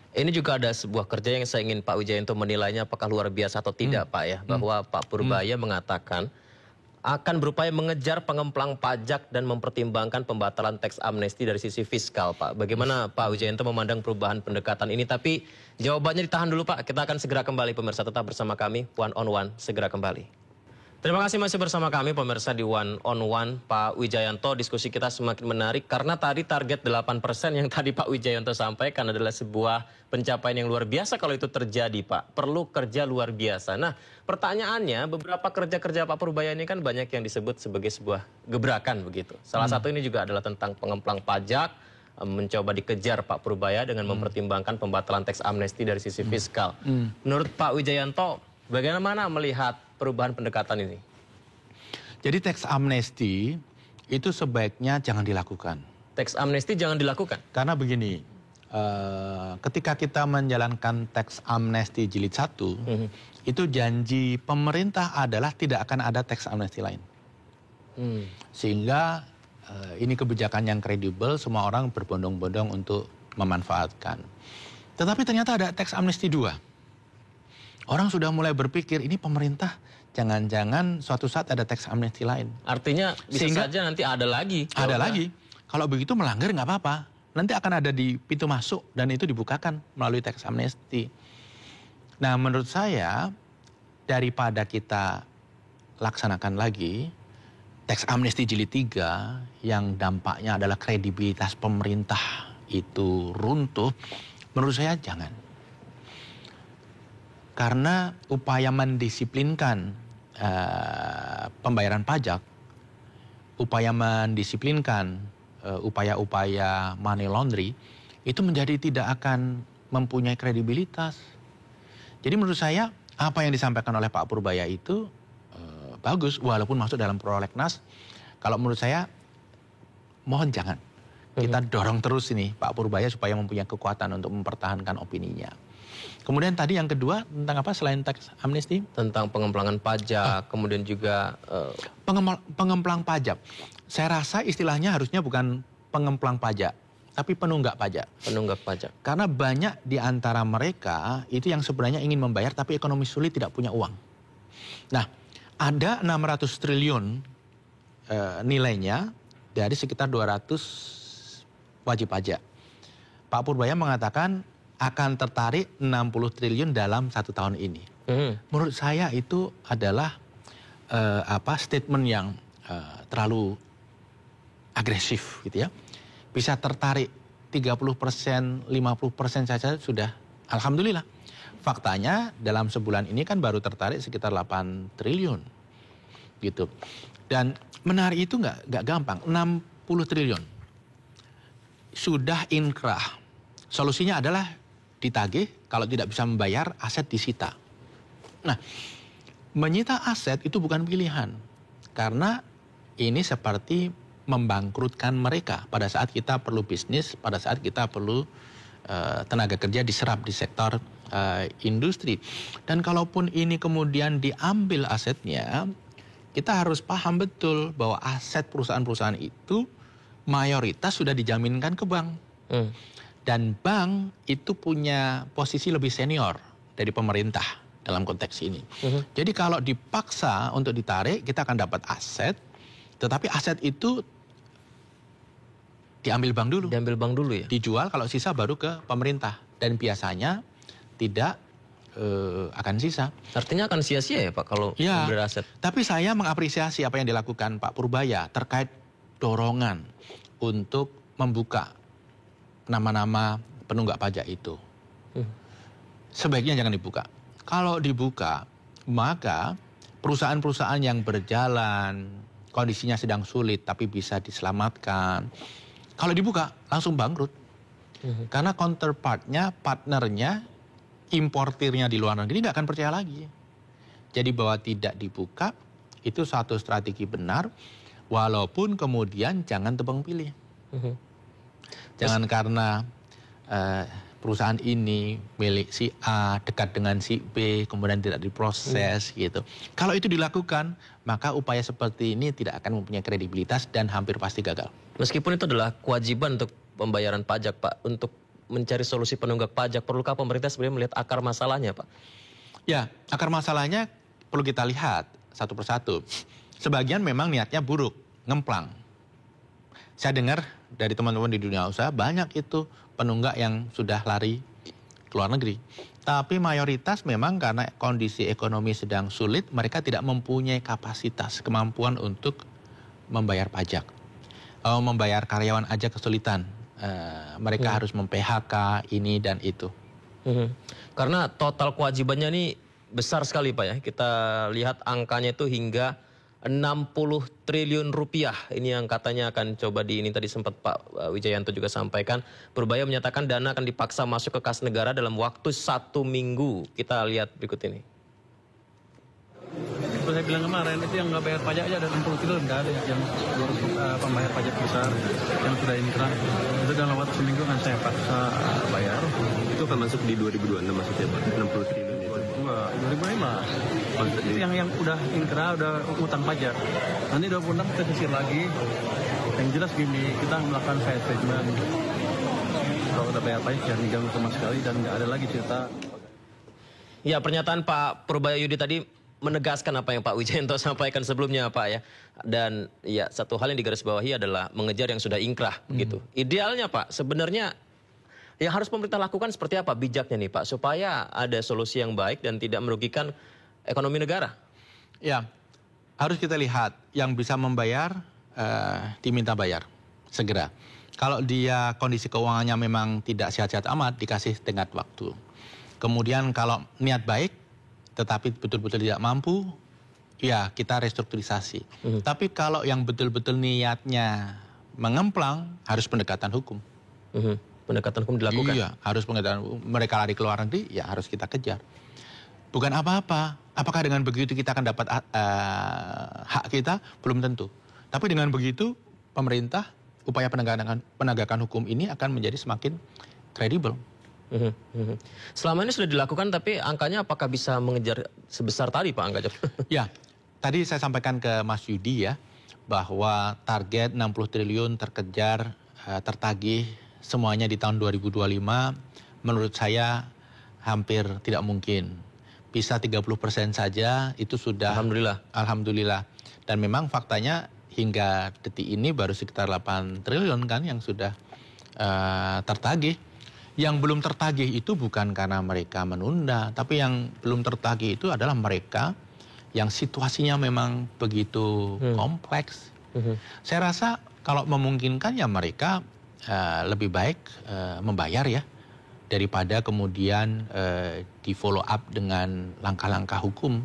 Ini juga ada sebuah kerja yang saya ingin Pak Wijayanto menilainya apakah luar biasa atau tidak Pak ya. Bahwa Pak Purbaya mengatakan akan berupaya mengejar pengemplang pajak dan mempertimbangkan pembatalan teks amnesti dari sisi fiskal Pak. Bagaimana Pak Wijayanto memandang perubahan pendekatan ini? Tapi jawabannya ditahan dulu Pak. Kita akan segera kembali pemirsa, tetap bersama kami. One on One segera kembali. Terima kasih masih bersama kami pemirsa di One on One. Pak Wijayanto, diskusi kita semakin menarik karena tadi target 8% yang tadi Pak Wijayanto sampaikan adalah sebuah pencapaian yang luar biasa kalau itu terjadi Pak. Perlu kerja luar biasa. Nah pertanyaannya, beberapa kerja-kerja Pak Purbaya ini kan banyak yang disebut sebagai sebuah gebrakan begitu. Salah satu ini juga adalah tentang pengemplang pajak, mencoba dikejar Pak Purbaya dengan mempertimbangkan pembatalan teks amnesti dari sisi fiskal. Menurut Pak Wijayanto, bagaimana melihat perubahan pendekatan ini? Jadi teks amnesti itu sebaiknya jangan dilakukan. Teks amnesti jangan dilakukan? Karena begini, ketika kita menjalankan teks amnesti jilid 1, itu janji pemerintah adalah tidak akan ada teks amnesti lain. Sehingga ini kebijakan yang kredibel, semua orang berbondong-bondong untuk memanfaatkan. Tetapi ternyata ada teks amnesti 2. Orang sudah mulai berpikir, ini pemerintah jangan-jangan suatu saat ada teks amnesti lain. Artinya bisa saja nanti ada lagi. Ada lagi. Kalau begitu melanggar nggak apa-apa. Nanti akan ada di pintu masuk dan itu dibukakan melalui teks amnesti. Nah menurut saya, daripada kita laksanakan lagi teks amnesti jilid 3 yang dampaknya adalah kredibilitas pemerintah itu runtuh, menurut saya jangan. Karena upaya mendisiplinkan pembayaran pajak, upaya mendisiplinkan upaya-upaya money laundry, itu menjadi tidak akan mempunyai kredibilitas. Jadi menurut saya, apa yang disampaikan oleh Pak Purbaya itu bagus, walaupun masuk dalam prolegnas. Kalau menurut saya, mohon jangan. Kita dorong terus ini Pak Purbaya supaya mempunyai kekuatan untuk mempertahankan opininya. Kemudian tadi yang kedua tentang apa selain teks amnesti? Tentang pengemplangan pajak, kemudian juga pengemplang pajak. Saya rasa istilahnya harusnya bukan pengemplang pajak, tapi penunggak pajak. Penunggak pajak. Karena banyak di antara mereka itu yang sebenarnya ingin membayar tapi ekonomi sulit, tidak punya uang. Nah, ada 600 triliun nilainya dari sekitar 200 wajib pajak. Pak Purbaya mengatakan akan tertarik 60 triliun dalam 1 tahun ini. Menurut saya itu adalah statement yang terlalu agresif gitu ya. Bisa tertarik 30%, 50% saja sudah alhamdulillah. Faktanya dalam sebulan ini kan baru tertarik sekitar 8 triliun gitu. Dan menarik itu nggak gampang, 60 triliun. Sudah inkrah. Solusinya adalah ditagih, kalau tidak bisa membayar, aset disita. Nah, menyita aset itu bukan pilihan. Karena ini seperti membangkrutkan mereka pada saat kita perlu bisnis, pada saat kita perlu tenaga kerja diserap di sektor industri. Dan kalaupun ini kemudian diambil asetnya, kita harus paham betul bahwa aset perusahaan-perusahaan itu mayoritas sudah dijaminkan ke bank. Dan bank itu punya posisi lebih senior dari pemerintah dalam konteks ini. Jadi kalau dipaksa untuk ditarik, kita akan dapat aset, tetapi aset itu diambil bank dulu. Diambil bank dulu ya? Dijual, kalau sisa baru ke pemerintah. Dan biasanya tidak akan sisa. Artinya akan sia-sia ya Pak kalau ambil aset? Tapi saya mengapresiasi apa yang dilakukan Pak Purbaya terkait dorongan untuk membuka nama-nama penunggak pajak itu. Sebaiknya jangan dibuka. Kalau dibuka, maka perusahaan-perusahaan yang berjalan, kondisinya sedang sulit tapi bisa diselamatkan. Kalau dibuka, langsung bangkrut. Karena counterpartnya, partnernya, importirnya di luar negeri nggak akan percaya lagi. Jadi bahwa tidak dibuka, itu satu strategi benar, walaupun kemudian jangan tebang pilih. Jangan karena perusahaan ini milik si A, dekat dengan si B, kemudian tidak diproses gitu. Kalau itu dilakukan, maka upaya seperti ini tidak akan mempunyai kredibilitas dan hampir pasti gagal. Meskipun itu adalah kewajiban untuk pembayaran pajak Pak, untuk mencari solusi penunggak pajak? Perlukah pemerintah sebenarnya melihat akar masalahnya, Pak? Ya, akar masalahnya perlu kita lihat satu persatu. Sebagian memang niatnya buruk, ngemplang. Saya dengar dari teman-teman di dunia usaha banyak itu penunggak yang sudah lari ke luar negeri. Tapi mayoritas memang karena kondisi ekonomi sedang sulit, mereka tidak mempunyai kapasitas, kemampuan untuk membayar pajak. Membayar karyawan aja kesulitan. Mereka harus mem-PHK ini dan itu. Karena total kewajibannya ini besar sekali Pak ya. Kita lihat angkanya itu hingga 60 triliun rupiah. Ini yang katanya akan coba ini tadi sempat Pak Wijayanto juga sampaikan. Purbaya menyatakan dana akan dipaksa masuk ke kas negara dalam waktu 1 minggu. Kita lihat berikut ini. Seperti saya bilang kemarin, itu yang nggak bayar pajak aja ada 60 triliun, nggak ada yang pembayar pajak besar yang sudah inkrah. Itu dalam waktu seminggu kan saya paksa bayar. Itu akan masuk di 2026 maksudnya Pak, 60 triliun itu? Enggak, 2005. Itu yang udah inkrah, udah utang pajak. Nanti 26 kita sisir lagi. Yang jelas gini, kita melakukan fair treatment. Kalau udah bayar pajak jangan diganggu sama sekali dan nggak ada lagi cerita. Ya, pernyataan Pak Purbaya Yudi tadi menegaskan apa yang Pak Wijayanto sampaikan sebelumnya Pak ya. Dan ya satu hal yang digarisbawahi adalah mengejar yang sudah inkrah gitu. Idealnya Pak sebenarnya yang harus pemerintah lakukan seperti apa bijaknya nih Pak supaya ada solusi yang baik dan tidak merugikan ekonomi negara. Ya, harus kita lihat yang bisa membayar diminta bayar segera. Kalau dia kondisi keuangannya memang tidak sehat-sehat amat dikasih tenggat waktu. Kemudian kalau niat baik tetapi betul-betul tidak mampu, ya kita restrukturisasi. Tapi kalau yang betul-betul niatnya mengemplang, harus pendekatan hukum. Pendekatan hukum dilakukan? Iya, harus pendekatan hukum. Mereka lari ke luar negeri, ya harus kita kejar. Bukan apa-apa. Apakah dengan begitu kita akan dapat hak kita? Belum tentu. Tapi dengan begitu, pemerintah, upaya penegakan hukum ini akan menjadi semakin kredibel. Selama ini sudah dilakukan tapi angkanya apakah bisa mengejar sebesar tadi Pak angkanya? Ya, tadi saya sampaikan ke Mas Yudi ya bahwa target 60 triliun terkejar, tertagih semuanya di tahun 2025 menurut saya hampir tidak mungkin. Bisa 30% saja itu sudah Alhamdulillah. Dan memang faktanya hingga detik ini baru sekitar 8 triliun kan yang sudah tertagih. Yang belum tertagih itu bukan karena mereka menunda, tapi yang belum tertagih itu adalah mereka yang situasinya memang begitu kompleks. Saya rasa kalau memungkinkan ya mereka lebih baik membayar ya, daripada kemudian di follow up dengan langkah-langkah hukum.